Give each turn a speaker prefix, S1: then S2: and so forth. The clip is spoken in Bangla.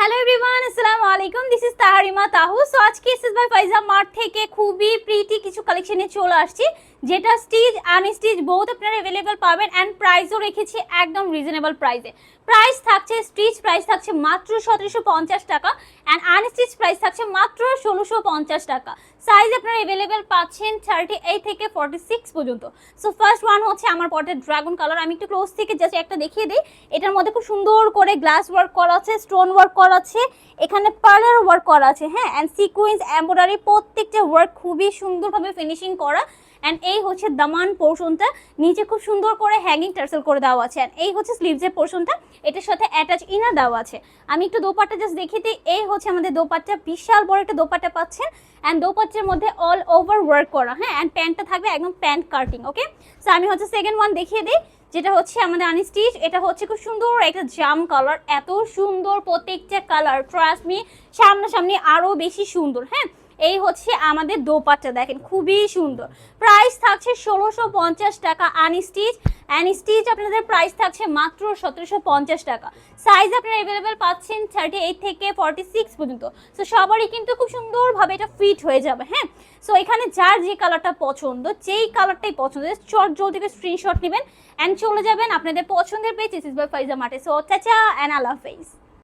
S1: হ্যালো এভরিওয়ান, আসসালামু আলাইকুম। This is Tahrima Tahu. So আজকে এসএস বাই ফাইজা মার্ট থেকে খুবই প্রিটি কিছু কালেকশনে চলে আসছি, যেটা স্টিচ আনস্টিচ বোথ আপনারা অ্যাভেলেবল পাবেন অ্যান্ড প্রাইসও রেখেছি একদম রিজনেবল প্রাইসে। প্রাইস থাকছে, স্টিচ প্রাইস থাকছে মাত্র 1750 টাকা অ্যান্ড আনস্টিচ প্রাইস থাকছে মাত্র 1650 টাকা। সাইজ আপনারা অ্যাভেলেবল পাচ্ছেন 38 থেকে 46 পর্যন্ত। সো ফার্স্ট ওয়ান হচ্ছে আমার পটের ড্রাগন কালার। আমি একটু ক্লোজ থেকে জাস্ট একটা দেখিয়ে দিই। এটার মধ্যে খুব সুন্দর করে গ্লাস ওয়ার্ক করা আছে, স্টোন ওয়ার্ক করা আছে, এখানে পার্লার ওয়ার্ক করা আছে, হ্যাঁ, অ্যান্ড সিকোয়েন্স এমব্রয়ডারি প্রত্যেকটা ওয়ার্ক খুবই সুন্দরভাবে ফিনিশিং করা। অ্যান্ড এই হচ্ছে দামান পোর্শনটা, নিচে খুব সুন্দর করে হ্যাঙ্গিং টার্সেল করে দেওয়া আছে। অ্যান্ড এই হচ্ছে স্লিভসের পোর্শনটা, এটার সাথে অ্যাটাচ ইনার দেওয়া আছে। আমি একটু দোপাট্টা জাস্ট দেখিয়ে দিই। এই হচ্ছে আমাদের দোপাট্টা, বিশাল বড় একটা দোপাট্টা পাচ্ছেন অ্যান্ড দোপাট্টার মধ্যে অল ওভার ওয়ার্ক করা, হ্যাঁ, অ্যান্ড প্যান্টটা থাকবে একদম প্যান্ট কাটিং। ওকে, সো আমি হচ্ছে সেকেন্ড ওয়ান দেখিয়ে দিই, যেটা হচ্ছে আমাদের আনস্টিচ। এটা হচ্ছে খুব সুন্দর একটা জাম কালার, এত সুন্দর প্রত্যেকটা কালার, ট্রাস্ট মি, সামনাসামনি আরও বেশি সুন্দর। হ্যাঁ, এই হচ্ছে আমাদের দোপাট্টা, দেখেন খুবই সুন্দর। প্রাইস থাকছে 1650 টাকা আনস্টিচ, অ্যান্ড আপনাদের প্রাইস থাকছে মাত্র 1750 টাকা। সাইজ আপনারা অ্যাভেলেবেল পাচ্ছেন 38 থেকে 46 পর্যন্ত। সো সবারই কিন্তু খুব সুন্দরভাবে এটা ফিট হয়ে যাবে। হ্যাঁ, সো এখানে যার যে কালারটা পছন্দ, যেই কালারটাই পছন্দ, চট জলদি করে স্ক্রিনশট নেবেন অ্যান্ড চলে যাবেন আপনাদের পছন্দের page SS by Faiza মার্টে। So চাচা অ্যান্ড আল্লাহ হাফেজ।